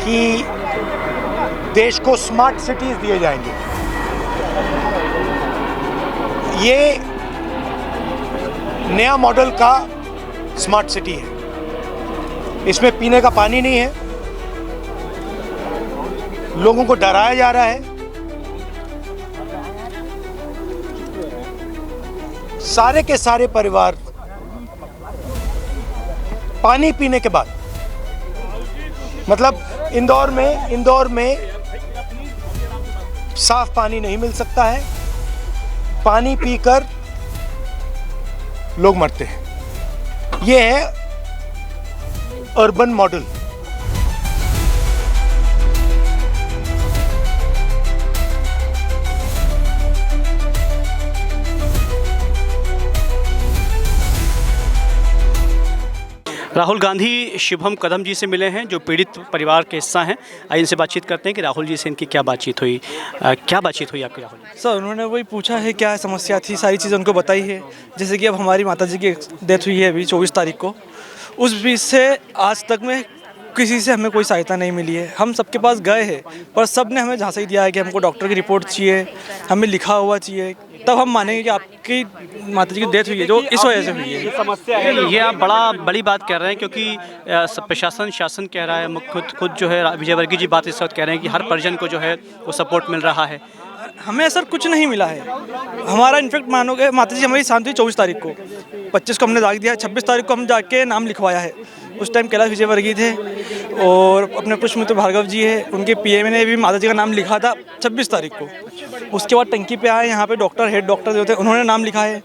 कि देश को स्मार्ट सिटीज़ दिए जाएंगे। ये नया मॉडल का स्मार्ट सिटी है। इसमें पीने का पानी नहीं है, लोगों को डराया जा रहा है। सारे के सारे परिवार पानी पीने के बाद, मतलब इंदौर में साफ पानी नहीं मिल सकता है, पानी पीकर लोग मरते हैं। ये है अर्बन मॉडल। राहुल गांधी शुभम कदम जी से मिले हैं, जो पीड़ित परिवार के हिस्सा हैं। आइए इनसे बातचीत करते हैं कि राहुल जी से इनकी क्या बातचीत हुई। क्या बातचीत हुई आपकी राहुल? सर उन्होंने वही पूछा है क्या समस्या थी, सारी चीज़ें उनको बताई है। जैसे कि अब हमारी माताजी की डेथ हुई है अभी 24 तारीख को, उस बीच से आज तक में किसी से हमें कोई सहायता नहीं मिली है। हम सबके पास गए हैं पर सब ने हमें झांसा ही दिया है कि हमको डॉक्टर की रिपोर्ट चाहिए, हमें लिखा हुआ चाहिए, तब हम मानेंगे कि आपकी माताजी की डेथ हुई है, जो इस वजह से हुई है। समस्या है ये, आप बड़ी बात कर रहे हैं, क्योंकि प्रशासन शासन कह रहा है, खुद जो है विजय वर्गीय जी बात इस वक्त कह रहे हैं कि हर परिजन को जो है वो सपोर्ट मिल रहा है। हमें सर कुछ नहीं मिला है। हमारा इनफेक्ट मानोगे माताजी हमारी शांत हुई 24 तारीख को, 25 को हमने दाग दिया, 26 तारीख को हम जाके नाम लिखवाया है। उस टाइम कैलाश विजय वर्गीय थे और अपने पुष्पमित्र भार्गव जी है, उनके पीए ने भी माताजी का नाम लिखा था 26 तारीख को। उसके बाद टंकी पे आए, यहाँ पे डॉक्टर हेड डॉक्टर जो थे उन्होंने नाम लिखा है।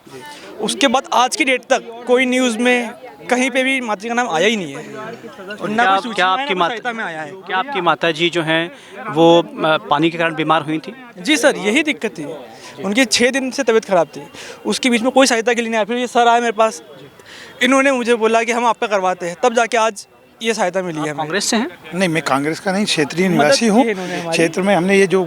उसके बाद आज की डेट तक कोई न्यूज़ में कहीं पे भी माताजी का नाम आया ही नहीं है। और ना कोई क्या आपकी माता में आया है? क्या आपकी माताजी जो हैं वो पानी के कारण बीमार हुई थी? जी सर, यही दिक्कत थी। उनकी 6 दिन से तबीयत खराब थी, उसके बीच में कोई सहायता के लिए नहीं आया। फिर ये सर आए मेरे पास, इन्होंने मुझे बोला कि हम आपका करवाते हैं, तब जाके आज ये सहायता मिली है। कांग्रेस से हैं? नहीं, मैं कांग्रेस का नहीं, क्षेत्रीय निवासी हूँ। क्षेत्र में हमने ये जो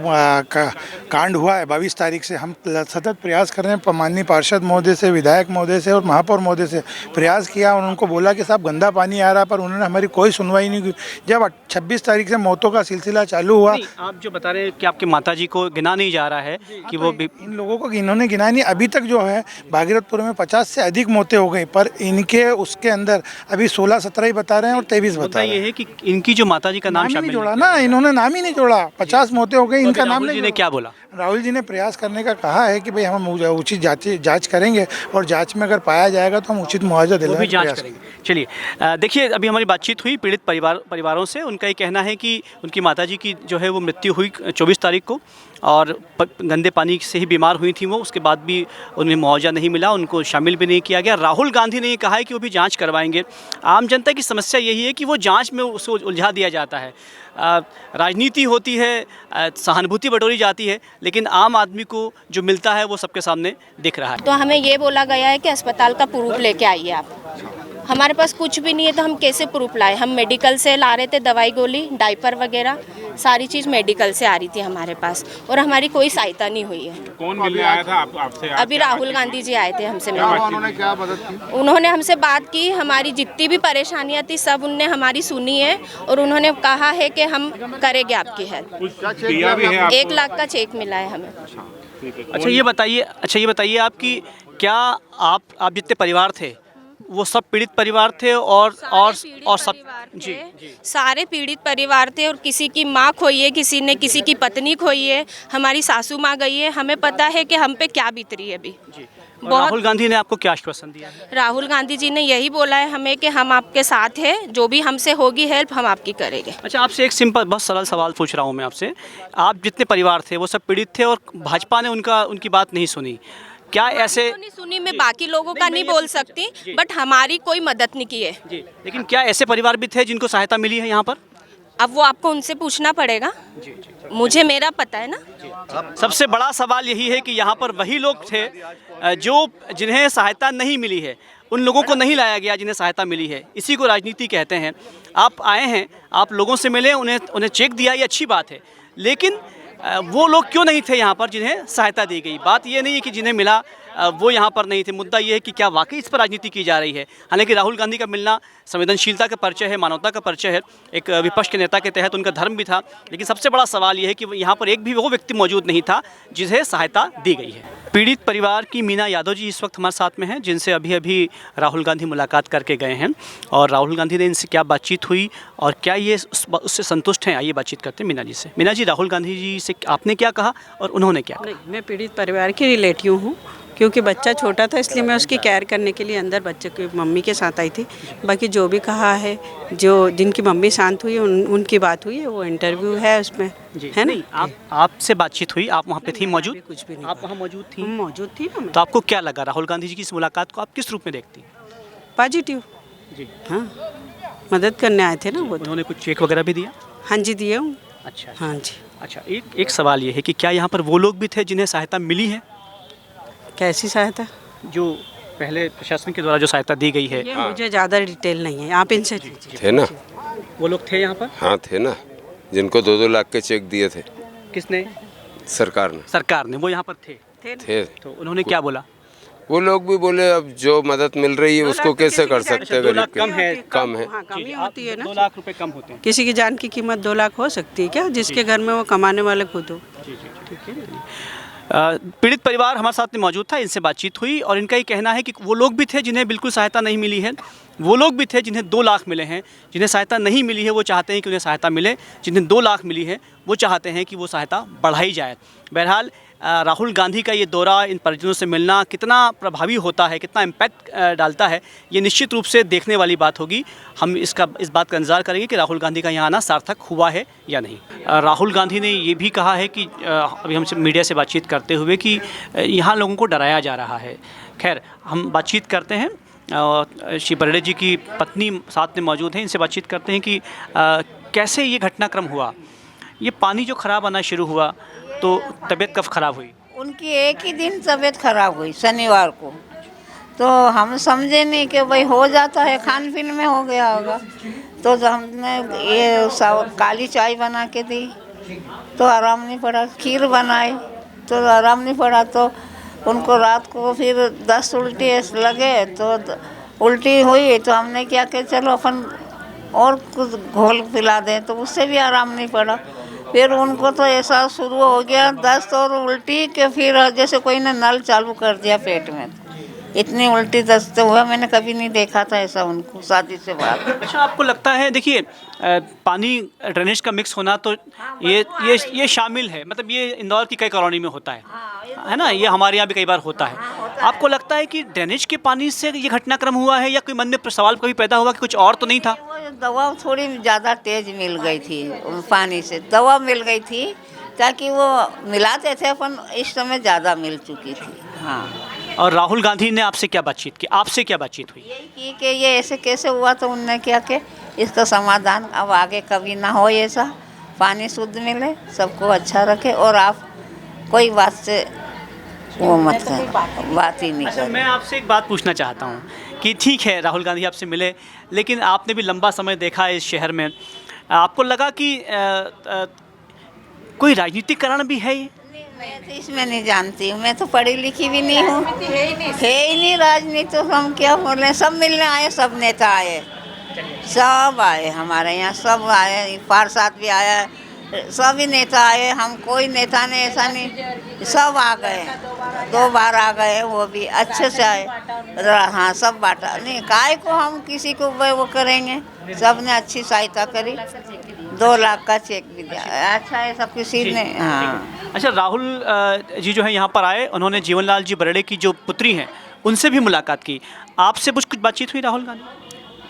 कांड हुआ है 22 तारीख से, हम सतत प्रयास कर रहे हैं। माननीय पार्षद महोदय से, विधायक महोदय से और महापौर महोदय से प्रयास किया और उनको बोला कि साहब गंदा पानी आ रहा, पर उन्होंने हमारी कोई सुनवाई नहीं की। जब 26 तारीख से मौतों का सिलसिला चालू हुआ। आप जो बता रहे हैं कि आपकी माताजी को गिना नहीं जा रहा है कि वो इन लोगों को इन्होंने गिना नहीं। अभी तक जो है भागीरथपुर में 50 से अधिक मौतें हो गई, पर इनके उसके अंदर अभी 16-17 ही बता रहे हैं और 23 बता रहे हैं। ये है कि इनकी जो माताजी का नाम नहीं जोड़ा ना, इन्होंने नाम ही नहीं जोड़ा। 50 मौतें हो गई, इनका नाम नहीं। राहुल जी ने क्या बोला? राहुल जी ने प्रयास करने का कहा है कि भाई हम उचित जांच करेंगे और जांच में अगर पाया जाएगा तो हम उचित मुआवजा दिलाने का प्रयास करेंगे। चलिए देखिए, अभी हमारी बातचीत हुई पीड़ित परिवारों से। उनका ये कहना है कि उनकी माताजी की जो है वो मृत्यु हुई 24 तारीख को और गंदे पानी से ही बीमार हुई थी वो। उसके बाद भी उन्हें मुआवजा नहीं मिला, उनको शामिल भी नहीं किया गया। राहुल गांधी ने ये कहा है कि वो भी जांच करवाएंगे। आम जनता की समस्या यही है कि वो जांच में उसको उलझा दिया जाता है। राजनीति होती है, सहानुभूति बटोरी जाती है, लेकिन आम आदमी को जो मिलता है वो सबके सामने दिख रहा है। तो हमें ये बोला गया है कि अस्पताल का प्रूफ लेके आइए आप। हमारे पास कुछ भी नहीं है तो हम कैसे प्रूफ लाए? हम मेडिकल से ला रहे थे, दवाई गोली डाइपर वगैरह सारी चीज़ मेडिकल से आ रही थी हमारे पास, और हमारी कोई सहायता नहीं हुई है। कौन मिलने आया था आपसे? अभी राहुल गांधी जी आए थे हमसे मिलने। उन्होंने क्या मदद की? उन्होंने हमसे बात की, हमारी जितनी भी परेशानियां थी सब उनने हमारी सुनी है और उन्होंने कहा है कि हम करेंगे आपकी हेल्प। 1 लाख का चेक मिला है हमें। अच्छा ये बताइए आपकी क्या आप जितने परिवार थे वो सब पीड़ित परिवार थे और सब जी सारे पीड़ित परिवार थे, और किसी की माँ खोई है, किसी ने किसी की पत्नी खोई है, हमारी सासू माँ गई है। हमें पता है कि हम पे क्या बीत रही है अभी। राहुल गांधी ने आपको क्या आश्वासन दिया है? राहुल गांधी जी ने यही बोला है हमें कि हम आपके साथ हैं, जो भी हमसे होगी हेल्प हम आपकी करेंगे। अच्छा, आपसे एक सिंपल बहुत सरल सवाल पूछ रहा हूँ मैं आपसे। आप जितने परिवार थे वो सब पीड़ित थे और भाजपा ने उनकी बात नहीं सुनी, क्या ऐसे नहीं सुनी? मैं बाकी लोगों का नहीं बोल सकती, बट हमारी कोई मदद नहीं की है जी। लेकिन क्या ऐसे परिवार भी थे जिनको सहायता मिली है यहाँ पर? अब वो आपको उनसे पूछना पड़ेगा। मुझे मेरा पता है ना। सबसे बड़ा सवाल यही है कि यहाँ पर वही लोग थे जिन्हें सहायता नहीं मिली है, उन लोगों को नहीं लाया गया जिन्हें सहायता मिली है। इसी को राजनीति कहते हैं। आप आए हैं, आप लोगों से मिले, उन्हें चेक दिया, ये अच्छी बात है, लेकिन वो लोग क्यों नहीं थे यहाँ पर जिन्हें सहायता दी गई? बात ये नहीं है कि जिन्हें मिला वो यहाँ पर नहीं थे। मुद्दा ये है कि क्या वाकई इस पर राजनीति की जा रही है। हालांकि राहुल गांधी का मिलना संवेदनशीलता का परिचय है, मानवता का परिचय है, एक विपक्ष के नेता के तहत उनका धर्म भी था। लेकिन सबसे बड़ा सवाल ये है कि यहाँ पर एक भी वो व्यक्ति मौजूद नहीं था जिसे सहायता दी गई है। पीड़ित परिवार की मीना यादव जी इस वक्त हमारे साथ में हैं, जिनसे अभी अभी राहुल गांधी मुलाकात करके गए हैं और राहुल गांधी ने इनसे क्या बातचीत हुई और क्या ये उससे संतुष्ट हैं, आइए बातचीत करते हैं मीना जी से। मीना जी, राहुल गांधी जी से आपने क्या कहा और उन्होंने क्या कहा? नहीं, मैं पीड़ित परिवार की रिलेटिव हूँ, क्योंकि बच्चा छोटा था इसलिए मैं उसकी केयर करने के लिए अंदर बच्चे की मम्मी के साथ आई थी। बाकी जो भी कहा है, जो जिनकी मम्मी शांत हुई उनकी बात हुई है, वो इंटरव्यू है उसमें, है ना। आपसे बातचीत हुई, आप वहाँ पे थी मौजूद? कुछ भी नहीं, आप वहाँ मौजूद थी? मौजूद थी ना मैं। तो आपको क्या लगा राहुल गांधी जी की इस मुलाकात को आप किस रूप में देखती हैं? पॉजिटिव जी। हाँ, मदद करने आए थे ना वो। उन्होंने कुछ चेक वगैरह भी दिया? हाँ जी, दिए हूँ। अच्छा हाँ जी। अच्छा, एक सवाल ये है कि क्या यहाँ पर वो लोग भी थे जिन्हें सहायता मिली है? कैसी सहायता? जो पहले प्रशासन के द्वारा जो सहायता दी गई है। ये मुझे ज़्यादा डिटेल नहीं है, आप इनसे थे ना, वो लोग थे यहाँ पर? हाँ थे ना, जिनको 2-2 लाख के चेक दिए थे। किसने? सरकार ने। सरकार ने। वो यहाँ पर थे? तो उन्होंने क्या बोला? वो लोग भी बोले अब जो मदद मिल रही है उसको कैसे कर सकते हैं, 2 लाख गरीब कम है? कम है। हाँ, कम ही होती है ना। 2 लाख रुपए कम होते हैं। किसी की जान की कीमत 2 लाख हो सकती है क्या, जिसके घर में वो कमाने वाले खुद हो। ठीक है। पीड़ित परिवार हमारे साथ में मौजूद था, इनसे बातचीत हुई और इनका ये कहना है कि वो लोग भी थे जिन्हें बिल्कुल सहायता नहीं मिली है, वो लोग भी थे जिन्हें 2 लाख मिले हैं। जिन्हें सहायता नहीं मिली है वो चाहते हैं कि उन्हें सहायता मिले, जिन्हें 2 लाख मिली है वो चाहते हैं कि वो सहायता बढ़ाई जाए। बहरहाल राहुल गांधी का ये दौरा, इन परिजनों से मिलना कितना प्रभावी होता है, कितना इम्पैक्ट डालता है, ये निश्चित रूप से देखने वाली बात होगी। हम इस बात का इंतज़ार करेंगे कि राहुल गांधी का यहाँ आना सार्थक हुआ है या नहीं। राहुल गांधी ने ये भी कहा है कि अभी हमसे मीडिया से बातचीत करते हुए कि यहाँ लोगों को डराया जा रहा है। खैर, हम बातचीत करते हैं, श्री बरड़े जी की पत्नी साथ में मौजूद हैं, इनसे बातचीत करते हैं कि कैसे ये घटनाक्रम हुआ। ये पानी जो ख़राब आना शुरू हुआ तो तबीयत कब ख़राब हुई? उनकी एक ही दिन तबीयत खराब हुई, शनिवार को। तो हम समझे नहीं कि भाई हो जाता है, खान पीन में हो गया होगा। तो हमने ये काली चाय बना के दी तो आराम नहीं पड़ा, खीर बनाई तो आराम नहीं पड़ा। तो उनको रात को फिर 10 उल्टी लगे, तो उल्टी हुई तो हमने क्या कि चलो अपन और कुछ घोल पिला दें, तो उससे भी आराम नहीं पड़ा। फिर उनको तो ऐसा शुरू हो गया दस्त और उल्टी के फिर जैसे कोई ने नल चालू कर दिया पेट में। इतनी उल्टी दस्त हुआ, मैंने कभी नहीं देखा था ऐसा उनको शादी से बाद। अच्छा, आपको लगता है, देखिए पानी ड्रेनेज का मिक्स होना तो ये शामिल है, मतलब ये इंदौर की कई कॉलोनी में होता है ना, ये हमारे यहाँ भी कई बार होता है। आपको लगता है कि ड्रेनेज के पानी से ये घटनाक्रम हुआ है या कोई मन में सवाल कभी पैदा हुआ कि कुछ और तो नहीं था? दवा थोड़ी ज़्यादा तेज मिल गई थी, पानी से दवा मिल गई थी ताकि वो मिलाते थे अपन, इस समय ज़्यादा मिल चुकी थी। हाँ। और राहुल गांधी ने आपसे क्या बातचीत की, आपसे क्या बातचीत हुई? यही की कि ये ऐसे कैसे हुआ, तो उनने क्या कि इसका समाधान अब आगे कभी ना हो, ऐसा पानी शुद्ध मिले, सबको अच्छा रखे और आप कोई बात से वो मत कर, बात ही नहीं कर। मैं आपसे एक बात पूछना चाहता हूँ कि ठीक है राहुल गांधी आपसे मिले, लेकिन आपने भी लंबा समय देखा है इस शहर में, आपको लगा कि कोई राजनीतिकरण भी है ये? मैं तो इसमें नहीं जानती हूँ, मैं तो पढ़ी लिखी भी नहीं हूँ, है ही नहीं राजनीति। तो हम क्या बोले, सब मिलने आए, सब नेता आए, सब आए हमारे यहाँ, सब आए, पार्षद भी आया, सभी नेता आए। हम कोई नेता ने ऐसा नहीं, सब आ गए, 2 बार आ गए, वो भी अच्छे से आए। हाँ, सब बांटा नहीं, काय को हम किसी को वो करेंगे, सब ने अच्छी सहायता करी, 2 लाख का चेक भी दिया। अच्छा है, सब किसी ने। हाँ। अच्छा, राहुल जी जो है यहाँ पर आए, उन्होंने जीवनलाल जी बरड़े की जो पुत्री हैं उनसे भी मुलाकात की। आपसे कुछ बातचीत हुई राहुल गांधी?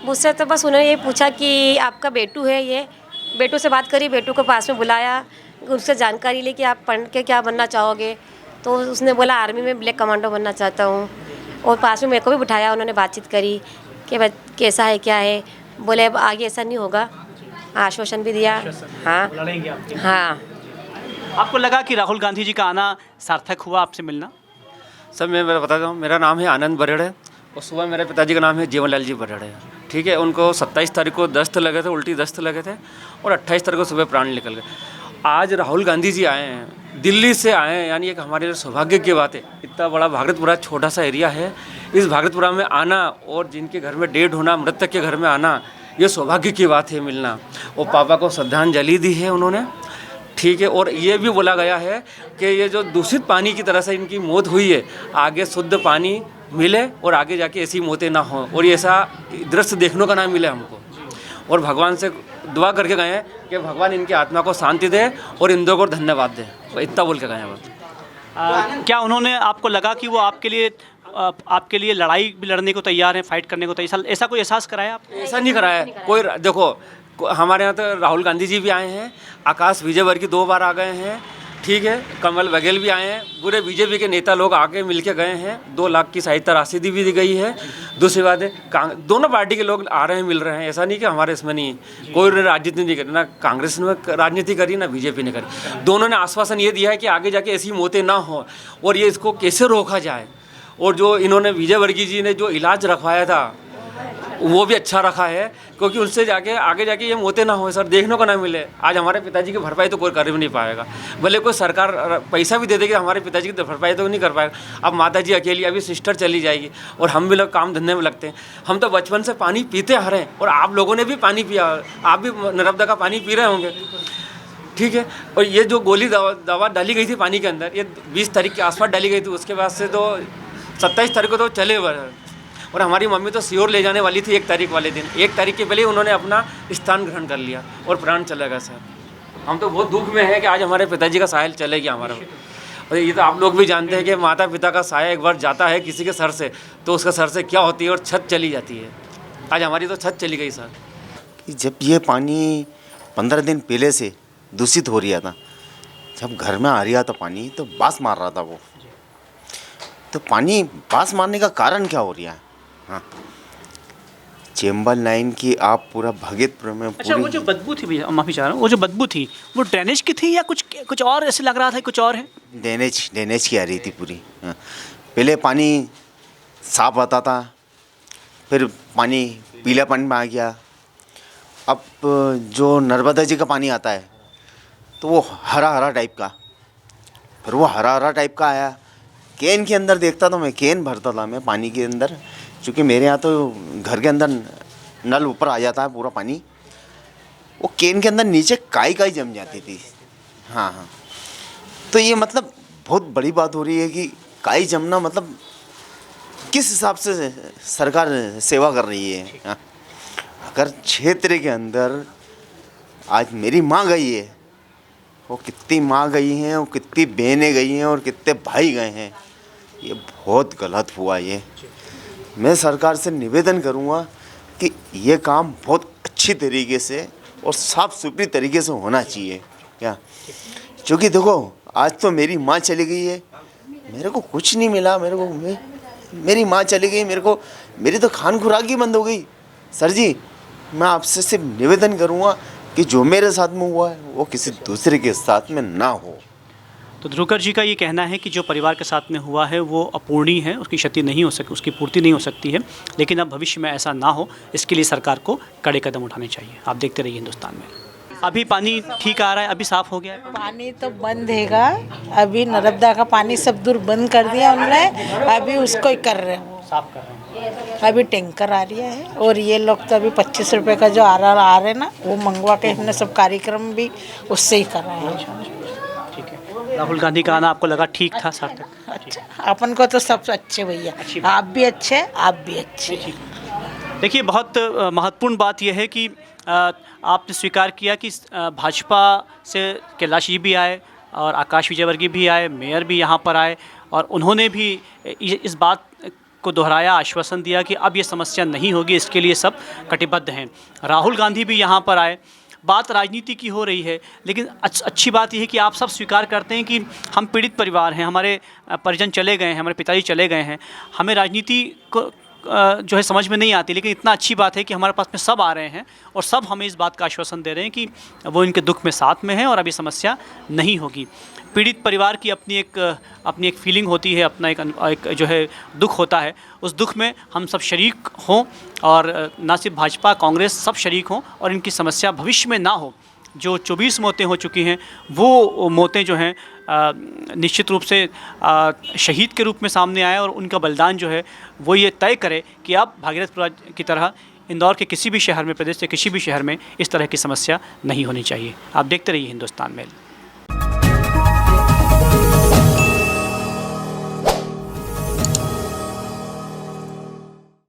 मुझसे तो बस उन्होंने ये पूछा कि आपका बेटू है, ये बेटू से बात करी, बेटू को पास में बुलाया, उससे जानकारी ली कि आप पढ़ के क्या बनना चाहोगे। तो उसने बोला आर्मी में ब्लैक कमांडो बनना चाहता हूँ। और पास में मेरे को भी बिठाया, उन्होंने बातचीत करी कि कैसा है क्या है। बोले अब आगे ऐसा नहीं होगा, आश्वासन भी दिया। हाँ, लड़ेंगे आप? हाँ। आपको लगा कि राहुल गांधी जी का आना सार्थक हुआ, आपसे मिलना? सर मैं बताता हूँ, मेरा नाम है आनंद बरड़े और सुबह मेरे पिताजी का नाम है जीवनलाल जी बरड़े। ठीक है, उनको 27 तारीख को दस्त लगे थे, उल्टी दस्त लगे थे और 28 तारीख को सुबह प्राण निकल गए। आज राहुल गांधी जी आए हैं, दिल्ली से आए हैं, यानी एक हमारे लिए सौभाग्य की बात है। इतना बड़ा भागलपुरा छोटा सा एरिया है, इस भागलपुरा में आना और जिनके घर में डेड होना, मृतक के घर में आना, ये सौभाग्य की बात है मिलना। और पापा को श्रद्धांजलि दी है उन्होंने, ठीक है। और ये भी बोला गया है कि ये जो दूषित पानी की तरह से इनकी मौत हुई है, आगे शुद्ध पानी मिले और आगे जाके ऐसी मौतें ना हो और ये ऐसा दृश्य देखने का ना मिले हमको। और भगवान से दुआ करके गए हैं कि भगवान इनकी आत्मा को शांति दे और इन दोनों को धन्यवाद दे, इतना बोल के गए हैं बस। क्या उन्होंने आपको लगा कि वो आपके लिए लड़ाई भी लड़ने को तैयार हैं, फाइट करने को तैयार, ऐसा कोई एहसास कराया आप? ऐसा नहीं कराया कोई। देखो हमारे यहाँ तो राहुल गांधी जी भी आए हैं, आकाश विजयवर्गीय 2 बार आ गए हैं, ठीक है। कमल बघेल भी आए हैं, पूरे बीजेपी के नेता लोग आके मिल के गए हैं। 2 लाख की सहायता राशि भी दी गई है। दूसरी बात है दोनों पार्टी के लोग आ रहे हैं, मिल रहे हैं। ऐसा नहीं कि हमारे इसमें नहीं है, कोई राजनीति नहीं करी, ना कांग्रेस ने राजनीति करी ना बीजेपी ने करी। दोनों ने आश्वासन ये दिया है कि आगे जाके ऐसी मौतें ना हो और ये इसको कैसे रोका जाए। और जो इन्होंने विजयवर्गीय जी ने जो इलाज रखवाया था वो भी अच्छा रखा है, क्योंकि उनसे जाके आगे जाके ये मौतें ना हो सर, देखने को ना मिले। आज हमारे पिताजी की भरपाई तो कोई कर भी नहीं पाएगा, भले कोई सरकार पैसा भी दे देगी, हमारे पिताजी की भरपाई तो नहीं कर पाएगा। अब माता जी अकेली, अभी सिस्टर चली जाएगी और हम भी लोग काम धंधे में लगते हैं। हम तो बचपन से पानी पीते आ रहे हैं और आप लोगों ने भी पानी पिया, आप भी नर्मदा का पानी पी रहे होंगे, ठीक है। और ये जो गोली दवा डाली गई थी पानी के अंदर, ये 20 तारीख के आसपास डाली गई थी, उसके बाद से तो 27 तारीख को तो चले हुए। और हमारी मम्मी तो सियोर ले जाने वाली थी 1 तारीख वाले दिन, 1 तारीख के पहले उन्होंने अपना स्थान ग्रहण कर लिया और प्राण चला गया सर। हम तो बहुत दुख में हैं कि आज हमारे पिताजी का साया चले गया हमारा। और ये तो आप लोग भी जानते हैं कि माता पिता का साया एक बार जाता है किसी के सर से तो उसका सर से क्या होती है और छत चली जाती है। आज हमारी तो छत चली गई सर। जब ये पानी 15 दिन पहले से दूषित हो रहा था, जब घर में आ रहा था पानी तो बास मार रहा था वो, तो पानी बास मारने का कारण क्या हो रहा है? हाँ, चेंबर लाइन की आप पूरा भगतपुर में अच्छा, वो जो बदबू थी भैया, माफ़ी चाह रहा हूँ, वो जो बदबू थी वो ड्रेनेज की थी या कुछ और ऐसे लग रहा था, कुछ और है? ड्रेनेज की आ रही थी पूरी। हाँ, पहले पानी साफ आता था, फिर पानी पीलापन में आ गया। अब जो नर्मदा जी का पानी आता है तो वो हरा हरा टाइप का, फिर वो हरा हरा टाइप का आया। कैन के अंदर देखता था मैं, कैन भरता था मैं पानी के अंदर, क्योंकि मेरे यहाँ तो घर के अंदर नल ऊपर आ जाता है पूरा पानी। वो कैन के अंदर नीचे काई जम जाती थी। हाँ हाँ, तो ये मतलब बहुत बड़ी बात हो रही है कि काई जमना मतलब किस हिसाब से सरकार सेवा कर रही है। हाँ, अगर क्षेत्र के अंदर आज मेरी माँ गई है, वो कितनी माँ गई हैं और कितनी बहनें गई हैं और कितने भाई गए हैं, ये बहुत गलत हुआ। ये मैं सरकार से निवेदन करूँगा कि ये काम बहुत अच्छी तरीके से और साफ़ सुथरी तरीके से होना चाहिए क्या, क्योंकि देखो आज तो मेरी माँ चली गई है, मेरे को कुछ नहीं मिला, मेरी माँ चली गई, मेरी तो खान खुराक ही बंद हो गई। सर जी, मैं आपसे सिर्फ निवेदन करूँगा कि जो मेरे साथ में हुआ है वो किसी दूसरे के साथ में ना हो। तो ध्रुवकर जी का ये कहना है कि जो परिवार के साथ में हुआ है वो अपूर्णीय है, उसकी क्षति नहीं हो सकती, उसकी पूर्ति नहीं हो सकती है, लेकिन अब भविष्य में ऐसा ना हो इसके लिए सरकार को कड़े कदम उठाने चाहिए। आप देखते रहिए हिंदुस्तान में। अभी पानी ठीक आ रहा है, अभी साफ़ हो गया है? पानी तो बंद हैगा, अभी नर्मदा का पानी सब दूर बंद कर दिया उन्होंने, अभी उसको ही कर रहे हैं, साफ कर रहे हैं। अभी टैंकर आ रहा है और ये लोग तो अभी 25 रुपए का जो आ रहा है ना, वो मंगवा के हमने सब कार्यक्रम भी उससे ही कर रहे हैं। ठीक है, राहुल गांधी का आना आपको लगा ठीक था? सार्थक? अच्छा, अपन को तो सब अच्छे भैया, आप भी अच्छे, आप भी अच्छे। देखिए, बहुत महत्वपूर्ण बात यह है कि आपने स्वीकार किया कि भाजपा से कैलाश जी भी आए और आकाश विजयवर्गीय भी आए, मेयर भी यहाँ पर आए और उन्होंने भी इस बात को दोहराया, आश्वासन दिया कि अब ये समस्या नहीं होगी, इसके लिए सब कटिबद्ध हैं। राहुल गांधी भी यहाँ पर आए। बात राजनीति की हो रही है, लेकिन अच्छी बात यह है कि आप सब स्वीकार करते हैं कि हम पीड़ित परिवार हैं, हमारे परिजन चले गए हैं, हमारे पिताजी चले गए हैं, हमें राजनीति को जो है समझ में नहीं आती, लेकिन इतना अच्छी बात है कि हमारे पास में सब आ रहे हैं और सब हमें इस बात का आश्वासन दे रहे हैं कि वो इनके दुख में साथ में हैं और अभी समस्या नहीं होगी। पीड़ित परिवार की अपनी एक फीलिंग होती है, अपना एक जो है दुख होता है, उस दुख में हम सब शरीक हों और ना सिर्फ भाजपा कांग्रेस सब शरीक हों और इनकी समस्या भविष्य में ना हो, जो 24 मौतें हो चुकी हैं वो मौतें जो हैं निश्चित रूप से शहीद के रूप में सामने आए और उनका बलिदान जो है वो ये तय करे कि अब भागीरथपुरा की तरह इंदौर के किसी भी शहर में, प्रदेश के किसी भी शहर में इस तरह की समस्या नहीं होनी चाहिए। आप देखते रहिए हिंदुस्तान मेल।